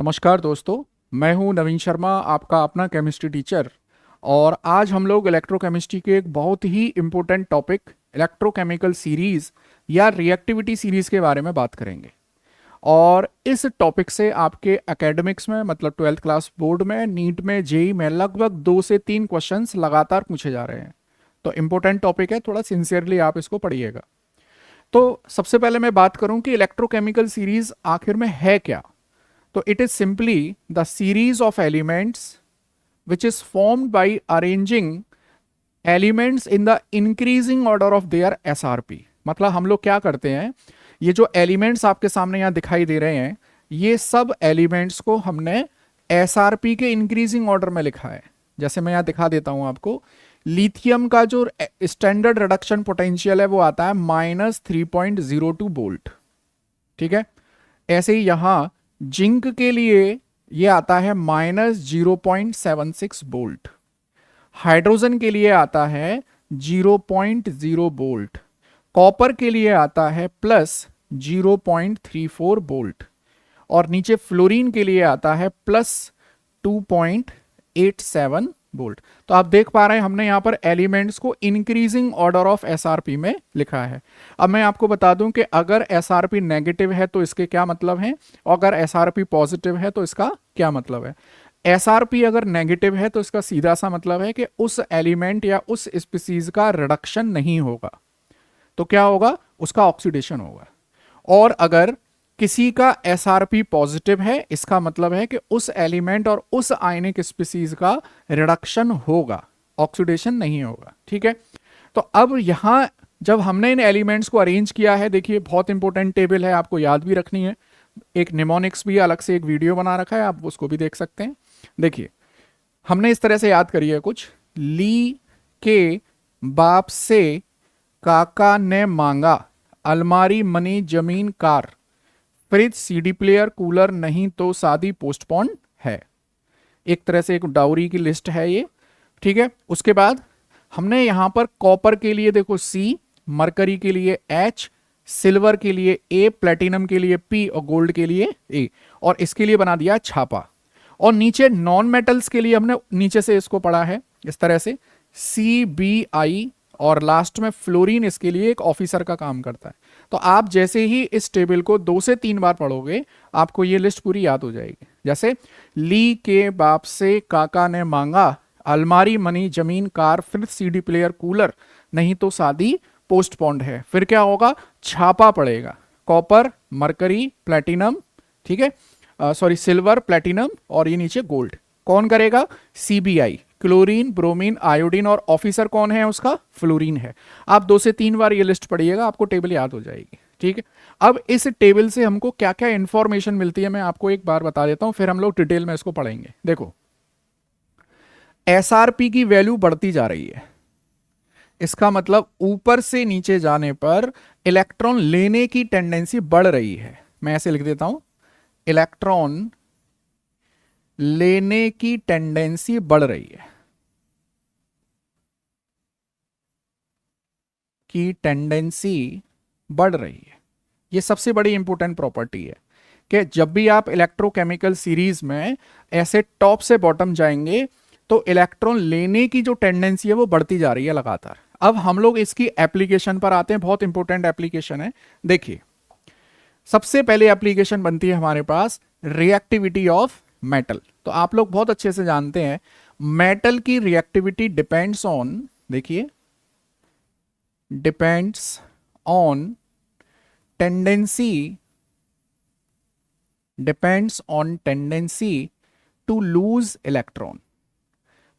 नमस्कार दोस्तों। मैं हूं नवीन शर्मा, आपका अपना केमिस्ट्री टीचर। और आज हम लोग इलेक्ट्रोकेमिस्ट्री के एक बहुत ही इम्पोर्टेंट टॉपिक इलेक्ट्रोकेमिकल सीरीज या रिएक्टिविटी सीरीज के बारे में बात करेंगे। और इस टॉपिक से आपके एकेडमिक्स में मतलब 12th क्लास बोर्ड में, नीट में, जेई में लगभग 2 से 3 क्वेश्चंस लगातार पूछे जा रहे हैं। तो इम्पोर्टेंट टॉपिक है, थोड़ा सिंसियरली आप इसको पढ़िएगा। तो सबसे पहले मैं बात करूं कि इलेक्ट्रोकेमिकल सीरीज आखिर में है क्या। तो it is simply the series of elements which is formed by arranging elements in the increasing order of their SRP। मतलब हम लोग क्या करते हैं, ये जो एलिमेंट्स आपके सामने यहाँ दिखाई दे रहे हैं, ये सब एलिमेंट्स को हमने SRP के इंक्रीजिंग ऑर्डर में लिखा है। जैसे मैं यहाँ दिखा देता हूँ आपको, लिथियम का जो स्टैंडर्ड रिडक्शन पोटेंशियल है वो आता है -3.02 वोल्ट। ठीक है। ऐसे ही यहाँ जिंक के लिए ये आता है -0.76 वोल्ट। हाइड्रोजन के लिए आता है 0.0 वोल्ट। कॉपर के लिए आता है +0.34 वोल्ट। और नीचे फ्लोरीन के लिए आता है +2.87 वोल्ट। तो आप देख पा रहे हैं हमने यहाँ पर एलिमेंट्स को इंक्रीजिंग ऑर्डर ऑफ एसआरपी में लिखा है। अब मैं आपको बता दूं कि अगर एसआरपी नेगेटिव है तो इसके क्या मतलब है, और अगर एसआरपी पॉजिटिव है तो इसका क्या मतलब है। एसआरपी अगर नेगेटिव है तो इसका सीधा सा मतलब है कि उस एलिमेंट या उस स्पीसीज का रिडक्शन नहीं होगा, तो क्या होगा, उसका ऑक्सीडेशन होगा। और अगर किसी का एसआरपी पॉजिटिव है, इसका मतलब है कि उस एलिमेंट और उस आयनिक स्पीसीज का रिडक्शन होगा, ऑक्सीडेशन नहीं होगा। ठीक है। तो अब यहां जब हमने इन एलिमेंट्स को अरेंज किया है, देखिए बहुत इंपॉर्टेंट टेबल है, आपको याद भी रखनी है। एक निमोनिक्स भी अलग से एक वीडियो बना रखा है, आप उसको भी देख सकते हैं। देखिए हमने इस तरह से याद करी है कुछ। ली के बाप से काका ने मांगा, अलमारी मनी जमीन car, fridge CD player cooler, नहीं तो शादी पोस्टपोन है। एक तरह से एक डाउरी की लिस्ट है ये। ठीक है। उसके बाद हमने यहां पर कॉपर के लिए देखो C, मरकरी के लिए H, सिल्वर के लिए A, प्लेटिनम के लिए P और गोल्ड के लिए A। और इसके लिए बना दिया छापा। और नीचे नॉन मेटल्स के लिए हमने नीचे से इसको पढ़ा है इस तरह से CBI। और लास्ट में फ्लोरीन इसके लिए एक ऑफिसर का काम करता है। तो आप जैसे ही इस टेबल को 2 से 3 बार पढ़ोगे, आपको ये लिस्ट पूरी याद हो जाएगी। जैसे ली के बाप से काका ने मांगा, अलमारी मनी जमीन कार, फिर सीडी प्लेयर कूलर, नहीं तो शादी पोस्टपोन्ड है। फिर क्या होगा, छापा पड़ेगा, कॉपर, मरकरी, प्लेटिनम, ठीक है, सॉरी सिल्वर, प्लेटिनम और ये नीचे गोल्ड। कौन करेगा, CBI, क्लोरीन, ब्रोमीन, आयोडीन, और ऑफिसर कौन है उसका, फ्लोरीन है। आप 2 से 3 बार ये लिस्ट पढ़िएगा, आपको टेबल याद हो जाएगी। ठीक है। अब इस टेबल से हमको क्या क्या इंफॉर्मेशन मिलती है मैं आपको एक बार बता देता हूं, फिर हम लोग डिटेल में इसको पढ़ेंगे। देखो SRP की वैल्यू बढ़ती जा रही है, इसका मतलब ऊपर से नीचे जाने पर इलेक्ट्रॉन लेने की टेंडेंसी बढ़ रही है। मैं ऐसे लिख देता हूं, इलेक्ट्रॉन लेने की टेंडेंसी बढ़ रही है, की टेंडेंसी बढ़ रही है। ये सबसे बड़ी इंपॉर्टेंट प्रॉपर्टी है कि जब भी आप इलेक्ट्रोकेमिकल सीरीज में ऐसे टॉप से बॉटम जाएंगे तो इलेक्ट्रॉन लेने की जो टेंडेंसी है वो बढ़ती जा रही है लगातार। अब हम लोग इसकी एप्लीकेशन पर आते हैं, बहुत इंपॉर्टेंट एप्लीकेशन है। देखिए सबसे पहले एप्लीकेशन बनती है हमारे पास रिएक्टिविटी ऑफ मेटल। तो आप लोग बहुत अच्छे से जानते हैं मेटल की रिएक्टिविटी डिपेंड्स ऑन, देखिए depends on tendency to lose electron.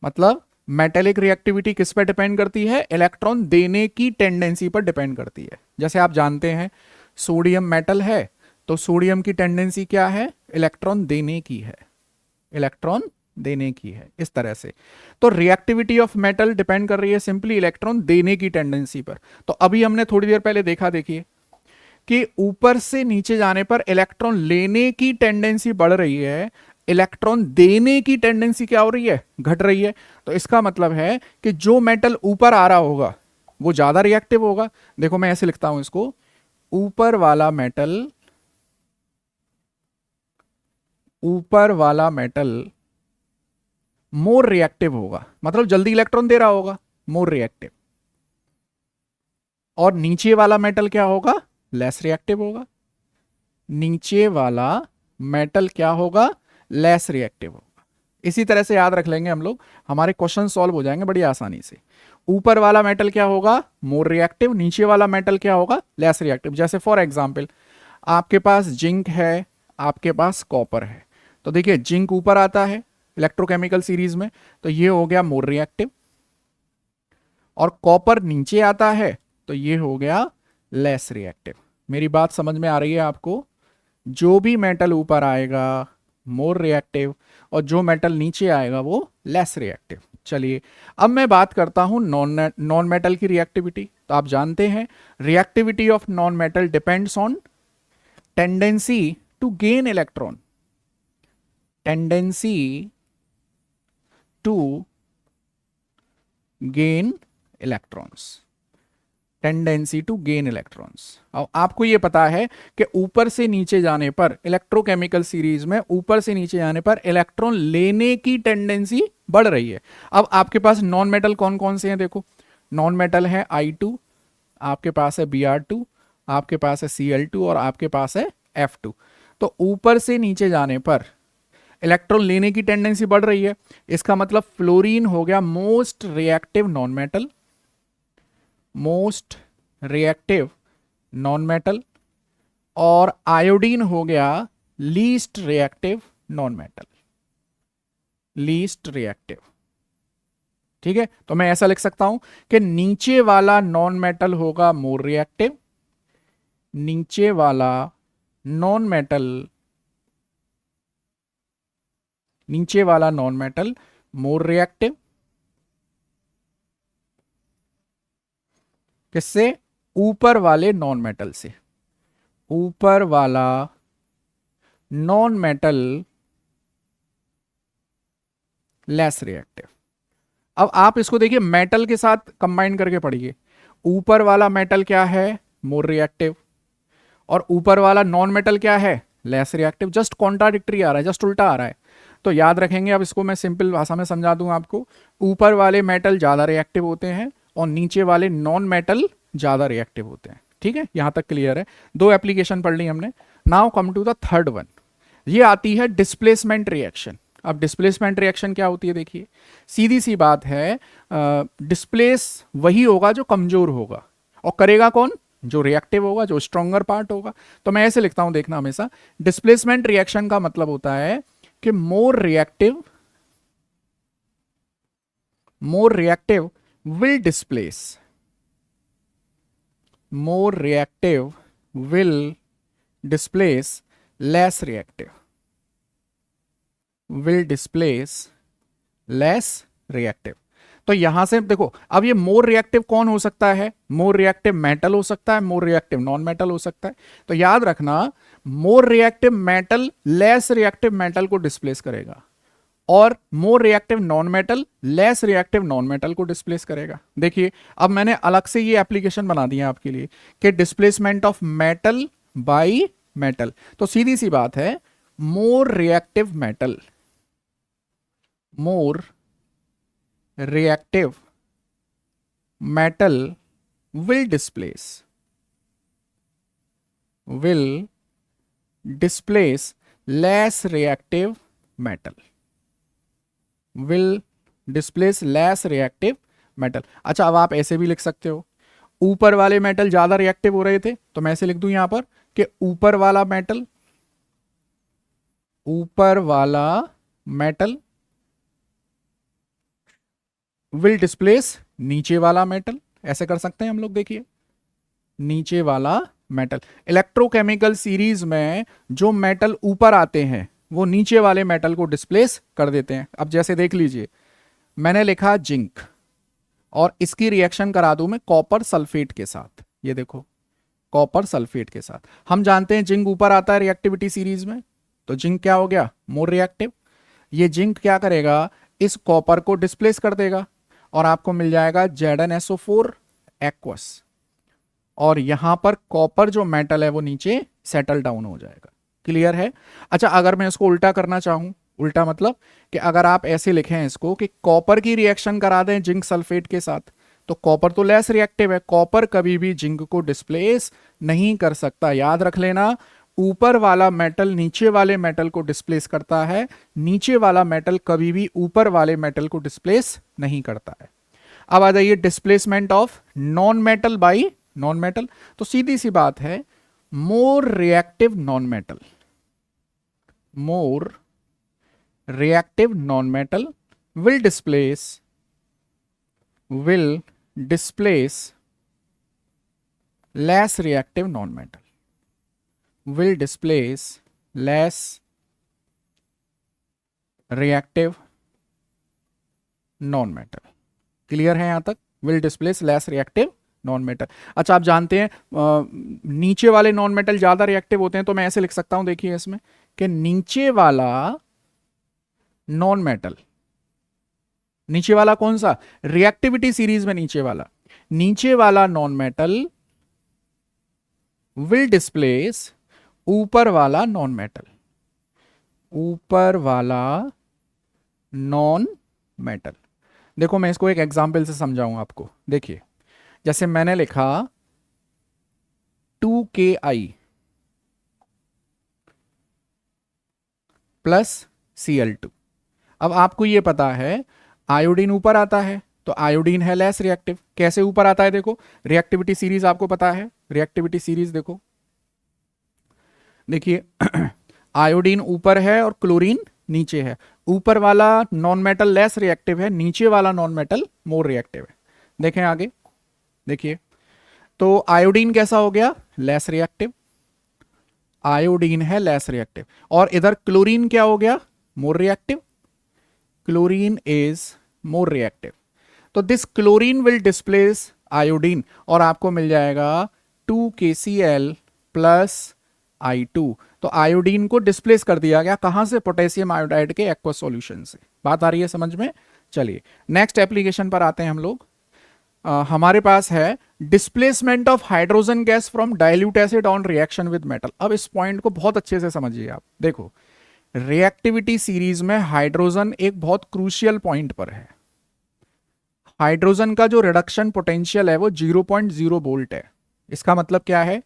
मतलब मेटेलिक रिएक्टिविटी किस पर डिपेंड करती है, इलेक्ट्रॉन देने की टेंडेंसी पर डिपेंड करती है। जैसे आप जानते हैं सोडियम मेटल है, तो सोडियम की टेंडेंसी क्या है, इलेक्ट्रॉन देने की है, इलेक्ट्रॉन देने की है, इस तरह से। तो रिएक्टिविटी ऑफ मेटल डिपेंड कर रही है सिंपली इलेक्ट्रॉन देने की टेंडेंसी पर। तो अभी हमने थोड़ी देर पहले देखा, देखिए कि ऊपर से नीचे जाने पर इलेक्ट्रॉन लेने की टेंडेंसी बढ़ रही है, इलेक्ट्रॉन देने की टेंडेंसी क्या हो रही है, घट रही है। तो इसका मतलब है कि जो मेटल ऊपर आ रहा होगा वो ज्यादा रिएक्टिव होगा। देखो मैं ऐसे लिखता हूं इसको, ऊपर वाला मेटल ऊपर वाला मेटल मोर रिएक्टिव होगा, मतलब जल्दी इलेक्ट्रॉन दे रहा होगा, मोर रिएक्टिव। और नीचे वाला मेटल क्या होगा, लेस रिएक्टिव होगा। नीचे वाला मेटल क्या होगा, लेस रिएक्टिव होगा। इसी तरह से याद रख लेंगे हम लोग, हमारे क्वेश्चन सॉल्व हो जाएंगे बड़ी आसानी से। ऊपर वाला मेटल क्या होगा, मोर रिएक्टिव, नीचे वाला मेटल क्या होगा, लेस रिएक्टिव। जैसे फॉर एग्जांपल आपके पास जिंक है, आपके पास कॉपर है, तो देखिए जिंक ऊपर आता है इलेक्ट्रोकेमिकल सीरीज में, तो ये हो गया मोर रिएक्टिव। और कॉपर नीचे आता है तो ये हो गया लेस रिएक्टिव। मेरी बात समझ में आ रही है आपको? जो भी मेटल ऊपर आएगा मोर रिएक्टिव, और जो मेटल नीचे आएगा वो लेस रिएक्टिव। चलिए अब मैं बात करता हूं नॉन मेटल की रिएक्टिविटी। तो आप जानते हैं reactivity of non metal depends on tendency to gain electron, tendency to gain electrons, tendency to gain electrons. अब आपको यह पता है कि ऊपर से नीचे जाने पर इलेक्ट्रोकेमिकल सीरीज में ऊपर से नीचे जाने पर इलेक्ट्रॉन लेने की टेंडेंसी बढ़ रही है। अब आपके पास नॉन मेटल कौन कौन से हैं, देखो नॉन मेटल है I2, आपके पास है Br2, आपके पास है Cl2 और आपके पास है F2। तो ऊपर से नीचे जाने पर इलेक्ट्रॉन लेने की टेंडेंसी बढ़ रही है, इसका मतलब फ्लोरीन हो गया most reactive non metal, most reactive non metal, और आयोडीन हो गया least reactive non metal, least reactive. ठीक है, तो मैं ऐसा लिख सकता हूं कि नीचे वाला नॉन मेटल होगा मोर रिएक्टिव, नीचे वाला नॉन मेटल, नीचे वाला नॉन मेटल मोर रिएक्टिव, किससे, ऊपर वाले नॉन मेटल से, ऊपर वाला नॉन मेटल लेस रिएक्टिव। अब आप इसको देखिए मेटल के साथ कंबाइन करके पढ़िए, ऊपर वाला मेटल क्या है, मोर रिएक्टिव, और ऊपर वाला नॉन मेटल क्या है, लेस रिएक्टिव। जस्ट कॉन्ट्राडिक्टरी आ रहा है, जस्ट उल्टा आ रहा है। तो याद रखेंगे, अब इसको मैं सिंपल भाषा में समझा दूं आपको, ऊपर वाले मेटल ज्यादा रिएक्टिव होते हैं और नीचे वाले नॉन मेटल ज्यादा रिएक्टिव होते हैं। ठीक है, यहां तक क्लियर है। दो एप्लीकेशन पढ़ ली हमने। Now come to the third one, ये आती है डिस्प्लेसमेंट रिएक्शन। अब डिस्प्लेसमेंट रिएक्शन क्या होती है, देखिए सीधी सी बात है, डिस्प्लेस वही होगा जो कमजोर होगा, और करेगा कौन, जो रिएक्टिव होगा, जो स्ट्रॉन्गर पार्ट होगा। तो मैं ऐसे लिखता हूं, देखना हमेशा, डिस्प्लेसमेंट रिएक्शन का मतलब होता है कि more reactive will displace, more reactive will displace less reactive, will displace less reactive। तो यहां से देखो, अब ये मोर रिएक्टिव कौन हो सकता है, मोर रिएक्टिव मेटल हो सकता है, मोर रिएक्टिव नॉन मेटल हो सकता है। तो याद रखना, more reactive metal less reactive metal को डिस्प्लेस करेगा, और more reactive non metal less reactive non metal को डिस्प्लेस करेगा। देखिए अब मैंने अलग से ये एप्लीकेशन बना दिया आपके लिए कि displacement of metal by metal. तो सीधी सी बात है, more reactive metal, more reactive metal will displace less reactive metal, will displace less reactive metal। अच्छा, अब आप ऐसे भी लिख सकते हो, ऊपर वाले मेटल ज्यादा रिएक्टिव हो रहे थे, तो मैं ऐसे लिख दूं यहां पर कि ऊपर वाला मेटल विल डिस्प्लेस नीचे वाला मेटल। ऐसे कर सकते हैं हम लोग, देखिए नीचे वाला मेटल। इलेक्ट्रोकेमिकल सीरीज में जो मेटल ऊपर आते हैं वो नीचे वाले मेटल को डिस्प्लेस कर देते हैं। अब जैसे देख लीजिए, मैंने लिखा जिंक, और इसकी रिएक्शन करा दूं मैं कॉपर सल्फेट के साथ। ये देखो, कॉपर सल्फेट के साथ। हम जानते हैं जिंक ऊपर आता है रिएक्टिविटी सीरीज में, तो जिंक क्या हो गया, मोर रिएक्टिव। ये जिंक क्या करेगा, इस कॉपर को डिस्प्लेस कर देगा, और आपको मिल जाएगा ZnSO4 एक्वस, और यहां पर कॉपर जो मेटल है वो नीचे सेटल डाउन हो जाएगा। क्लियर है? अच्छा, अगर मैं इसको उल्टा करना चाहूं, उल्टा मतलब कि अगर आप ऐसे लिखें इसको कि कॉपर की रिएक्शन करा दें जिंक सल्फेट के साथ, तो कॉपर तो लेस रिएक्टिव है, कॉपर कभी भी जिंक को डिस्प्लेस नहीं कर सकता। याद रख लेना, ऊपर वाला मेटल नीचे वाले मेटल को डिस्प्लेस करता है, नीचे वाला मेटल कभी भी ऊपर वाले मेटल को डिस्प्लेस नहीं करता है। अब आ जाइए displacement of non metal by non metal. तो सीधी सी बात है, more reactive non metal, more reactive non-metal will displace less reactive non-metal, will displace less reactive non-metal। Clear है यहां तक? will displace less reactive non metal. अच्छा, आप जानते हैं नीचे वाले नॉन मेटल ज्यादा रिएक्टिव होते हैं, तो मैं ऐसे लिख सकता हूं, देखिए इसमें कि नीचे वाला नॉन मेटल, नीचे वाला कौन सा, रिएक्टिविटी सीरीज में नीचे वाला नॉन मेटल विल डिस्प्लेस ऊपर वाला नॉन मेटल, ऊपर वाला नॉन मेटल। देखो मैं इसको एक एग्जांपल से समझाऊं आपको। देखिए जैसे मैंने लिखा 2Ki प्लस Cl2। अब आपको ये पता है आयोडीन ऊपर आता है, तो आयोडीन है लेस रिएक्टिव। कैसे ऊपर आता है? देखो रिएक्टिविटी सीरीज आपको पता है, रिएक्टिविटी सीरीज देखो, देखिए आयोडीन ऊपर है और क्लोरीन नीचे है। ऊपर वाला नॉन मेटल लेस रिएक्टिव है, नीचे वाला नॉन मेटल मोर रिएक्टिव है। देखें आगे, देखिए तो आयोडीन कैसा हो गया? लेस रिएक्टिव, आयोडीन है लेस रिएक्टिव। और इधर क्लोरीन क्या हो गया? More reactive, chlorine is more reactive. तो this chlorine will displace iodine और आपको मिल जाएगा 2KCl प्लस I2। तो आयोडीन को डिस्प्लेस कर दिया गया, कहां से? पोटेशियम आयोडाइड के एक्वस सॉल्यूशन से। बात आ रही है समझ में? चलिए नेक्स्ट एप्लीकेशन पर आते हैं हम लोग। हमारे पास है displacement of hydrogen gas from dilute acid on reaction with metal. अब इस पॉइंट को बहुत अच्छे से समझिए आप। देखो रिएक्टिविटी सीरीज में हाइड्रोजन एक बहुत क्रूशियल पॉइंट पर है। हाइड्रोजन का जो रिडक्शन पोटेंशियल है वो 0.0 वोल्ट है। इसका मतलब क्या है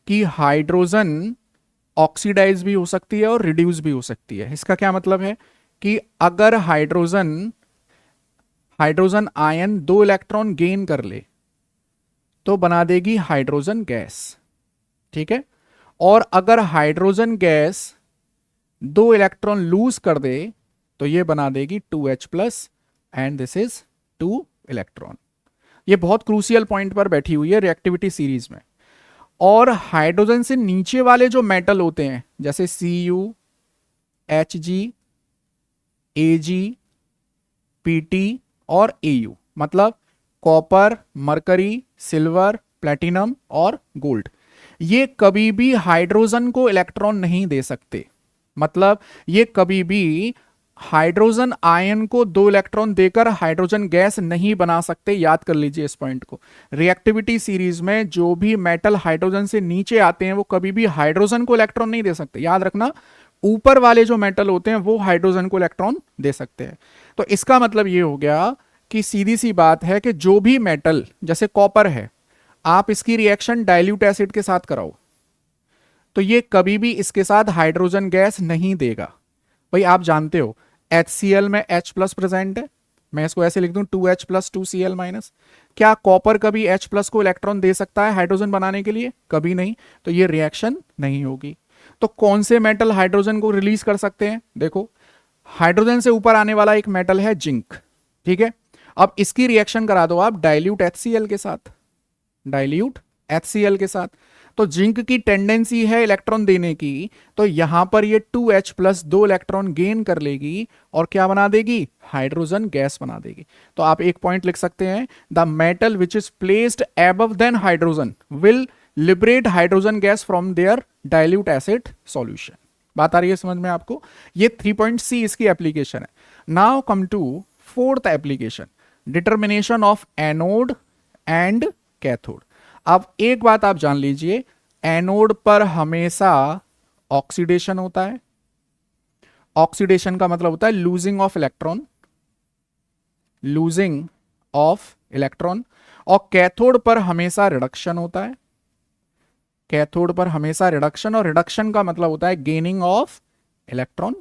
कि हाइड्रोजन ऑक्सीडाइज भी हो सकती है और रिड्यूस भी हो सकती है। इसका क्या मतलब है कि अगर हाइड्रोजन आयन 2 इलेक्ट्रॉन गेन कर ले तो बना देगी हाइड्रोजन गैस, ठीक है। और अगर हाइड्रोजन गैस 2 इलेक्ट्रॉन लूज कर दे तो ये बना देगी 2H plus and this is 2 electron. ये बहुत क्रूशियल पॉइंट पर बैठी हुई है रिएक्टिविटी सीरीज में। और हाइड्रोजन से नीचे वाले जो मेटल होते हैं जैसे Cu, Hg, Ag, Pt और Au, मतलब कॉपर, मरकरी, सिल्वर, प्लेटिनम और गोल्ड, ये कभी भी हाइड्रोजन को इलेक्ट्रॉन नहीं दे सकते। मतलब ये कभी भी हाइड्रोजन आयन को 2 इलेक्ट्रॉन देकर हाइड्रोजन गैस नहीं बना सकते। याद कर लीजिए इस पॉइंट को। रिएक्टिविटी सीरीज में जो भी मेटल हाइड्रोजन से नीचे आते हैं वो कभी भी हाइड्रोजन को इलेक्ट्रॉन नहीं दे सकते। याद रखना, ऊपर वाले जो मेटल होते हैं वो हाइड्रोजन को इलेक्ट्रॉन दे सकते हैं। तो इसका मतलब ये हो गया कि सीधी सी बात है कि जो भी मेटल, जैसे कॉपर है, आप इसकी रिएक्शन डाइल्यूट एसिड के साथ कराओ तो ये कभी भी इसके साथ हाइड्रोजन गैस नहीं देगा। भाई आप जानते हो HCl में H प्लस प्रेजेंट है, मैं इसको ऐसे लिख दूं 2H प्लस 2Cl माइनस। क्या कॉपर कभी H प्लस को इलेक्ट्रॉन दे सकता है हाइड्रोजन बनाने के लिए? कभी नहीं। तो ये रिएक्शन नहीं होगी। तो कौन से मेटल हाइड्रोजन को रिलीज कर सकते हैं? देखो हाइड्रोजन से ऊपर आने वाला एक मेटल है जिंक, ठीक है। अब इसकी रिएक्शन करा दो आप डाइल्यूट HCl के साथ, डाइल्यूट HCl के साथ। तो जिंक की टेंडेंसी है इलेक्ट्रॉन देने की, तो यहां पर ये 2H प्लस 2 इलेक्ट्रॉन गेन कर लेगी और क्या बना देगी? हाइड्रोजन गैस बना देगी। तो आप एक पॉइंट लिख सकते हैं, the metal which is placed above then hydrogen will liberate hydrogen gas from their dilute acid solution. बात आ रही है समझ में आपको? ये 3.C इसकी एप्लीकेशन है। Now come to fourth application, determination of anode and cathode. अब एक बात आप जान लीजिए, एनोड पर हमेशा ऑक्सीडेशन होता है। ऑक्सीडेशन का मतलब होता है losing of electron, losing of electron. और कैथोड पर हमेशा रिडक्शन होता है, कैथोड पर हमेशा रिडक्शन, और रिडक्शन का मतलब होता है गेनिंग ऑफ इलेक्ट्रॉन।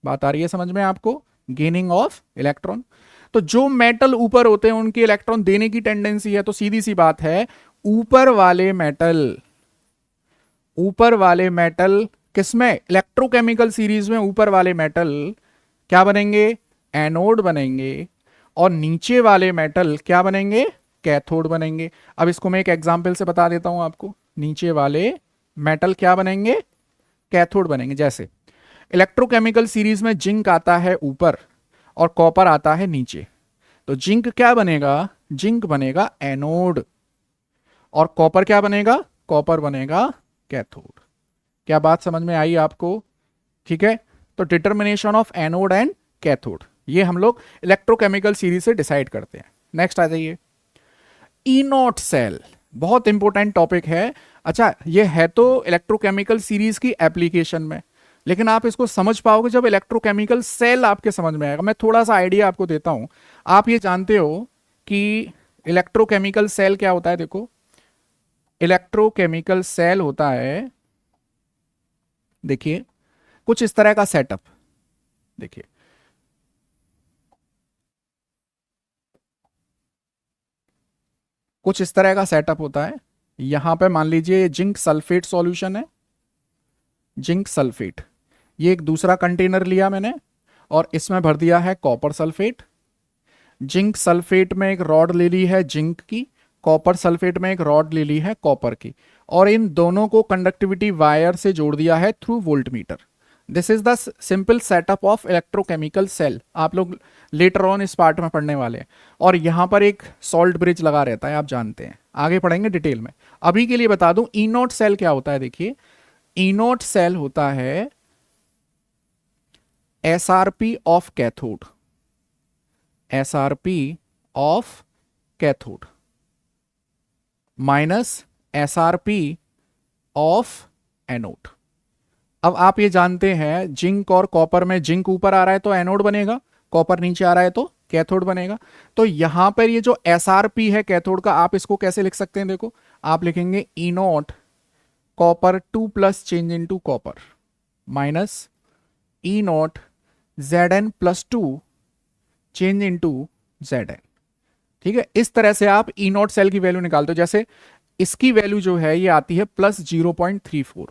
बात आ रही है समझ में आपको, गेनिंग ऑफ इलेक्ट्रॉन। तो जो मेटल ऊपर होते हैं उनके इलेक्ट्रॉन देने की टेंडेंसी है, तो सीधी सी बात है ऊपर वाले मेटल, ऊपर वाले मेटल किसमें, इलेक्ट्रोकेमिकल सीरीज में ऊपर वाले मेटल क्या बनेंगे, एनोड बनेंगे, और नीचे वाले मेटल क्या बनेंगे, कैथोड बनेंगे। अब इसको मैं एक एग्जांपल से बता देता हूं आपको, नीचे वाले मेटल क्या बनेंगे, कैथोड बनेंगे। जैसे इलेक्ट्रोकेमिकल सीरीज में जिंक आता है ऊपर और कॉपर आता है नीचे, तो जिंक क्या बनेगा, जिंक बनेगा एनोड, और कॉपर क्या बनेगा, कॉपर बनेगा कैथोड। क्या बात समझ में आई आपको, ठीक है। तो determination of anode and cathode ये हम लोग इलेक्ट्रोकेमिकल सीरीज से डिसाइड करते हैं। नेक्स्ट आ जाइए, ई नॉट सेल, बहुत इंपॉर्टेंट टॉपिक है। अच्छा ये है तो इलेक्ट्रोकेमिकल सीरीज की एप्लीकेशन में, लेकिन आप इसको समझ पाओगे जब इलेक्ट्रोकेमिकल सेल आपके समझ में आएगा। मैं थोड़ा सा आइडिया आपको देता हूं। आप ये जानते हो कि इलेक्ट्रोकेमिकल सेल क्या होता है, देखो इलेक्ट्रोकेमिकल सेल होता है, देखिए कुछ इस तरह का सेटअप, देखिए कुछ इस तरह का सेटअप होता है। यहां पे मान लीजिए जिंक सल्फेट सॉल्यूशन है, जिंक सल्फेट, ये एक दूसरा कंटेनर लिया मैंने और इसमें भर दिया है कॉपर सल्फेट। जिंक सल्फेट में एक रॉड ले ली है जिंक की, कॉपर सल्फेट में एक रॉड ले ली है कॉपर की, और इन दोनों को कंडक्टिविटी वायर से जोड़ दिया है through voltmeter. This is the simple setup of electrochemical cell. आप लोग लेटर ऑन इस पार्ट में पढ़ने वाले हैं। और यहां पर एक सॉल्ट ब्रिज लगा रहता है, आप जानते हैं, आगे पढ़ेंगे डिटेल में। अभी के लिए बता दूं ई नॉट सेल क्या होता है। देखिए ई नॉट सेल होता है SRP of cathode, SRP of cathode minus SRP of anode. अब आप ये जानते हैं जिंक और कॉपर में जिंक ऊपर आ रहा है तो एनोड बनेगा, कॉपर नीचे आ रहा है तो कैथोड बनेगा। तो यहां पर ये जो एसआरपी है कैथोड का, आप इसको कैसे लिख सकते हैं, देखो आप लिखेंगे E nought copper 2 plus change into copper minus E nought Zn plus 2 change into Zn। ठीक है, इस तरह से आप ई नॉट सेल की वैल्यू निकालते हो। जैसे इसकी वैल्यू जो है ये आती है प्लस 0.34,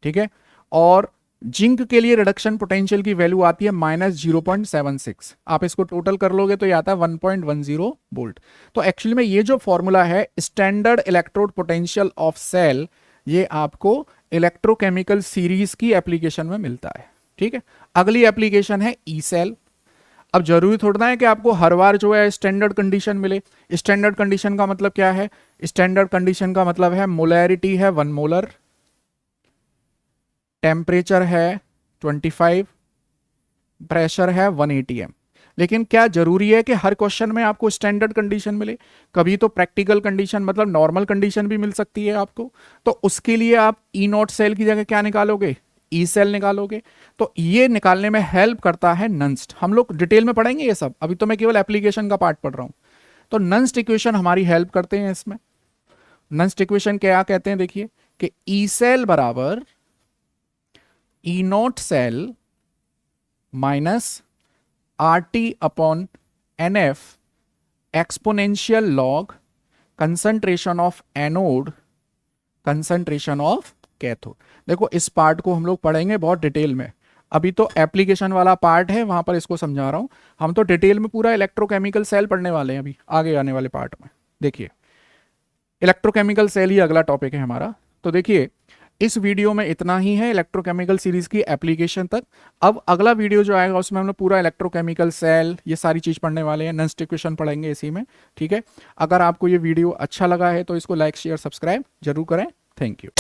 ठीक है, और जिंक के लिए रिडक्शन पोटेंशियल की वैल्यू आती है माइनस 0.76। आप इसको टोटल कर लोगे तो ये आता है 1.10 वोल्ट। तो एक्चुअली में ये जो फॉर्मूला है standard electrode potential of cell, ये आपको इलेक्ट्रोकेमिकल सीरीज की एप्लीकेशन में मिलता है। ठीक है, अगली एप्लीकेशन है ई सेल। अब जरूरी थोड़ा है कि आपको हर बार जो है स्टैंडर्ड कंडीशन मिले। स्टैंडर्ड कंडीशन का मतलब क्या है, स्टैंडर्ड कंडीशन का मतलब है मोलैरिटी है 1 मोलर, टेम्परेचर है 25, प्रेशर है 1 atm। लेकिन क्या जरूरी है कि हर क्वेश्चन में आपको स्टैंडर्ड कंडीशन मिले? कभी तो प्रैक्टिकल कंडीशन मतलब नॉर्मल कंडीशन भी मिल सकती है आपको। तो उसके लिए आप ई नॉट सेल की जगह क्या निकालोगे, ई सेल निकालोगे। तो ये निकालने में हेल्प करता है नंस्ट। हम लोग डिटेल में पढ़ेंगे ये सब, अभी तो मैं केवल एप्लीकेशन का पार्ट पढ़ रहा हूं। तो नंस्ट इक्वेशन हमारी हेल्प करते हैं इसमें। नंस्ट इक्वेशन क्या कहते हैं, देखिए कि ई सेल बराबर E nought cell minus R T upon N F exponential log concentration of anode concentration of cathode. देखो इस पार्ट को हम लोग पढ़ेंगे बहुत डिटेल में, अभी तो एप्लीकेशन वाला पार्ट है वहां पर इसको समझा रहा हूं। हम तो डिटेल में पूरा इलेक्ट्रोकेमिकल सेल पढ़ने वाले हैं अभी आगे आने वाले पार्ट में। देखिए इलेक्ट्रोकेमिकल सेल ही अगला टॉपिक है हमारा। तो देखिए इस वीडियो में इतना ही है इलेक्ट्रोकेमिकल सीरीज की एप्लीकेशन तक। अब अगला वीडियो जो आएगा उसमें हम लोग पूरा इलेक्ट्रोकेमिकल सेल ये सारी चीज पढ़ने वाले हैं, नंस्ट इक्वेशन पढ़ेंगे इसी में। ठीक है, अगर आपको ये वीडियो अच्छा लगा है तो इसको लाइक शेयर सब्सक्राइब जरूर करें। Thank you.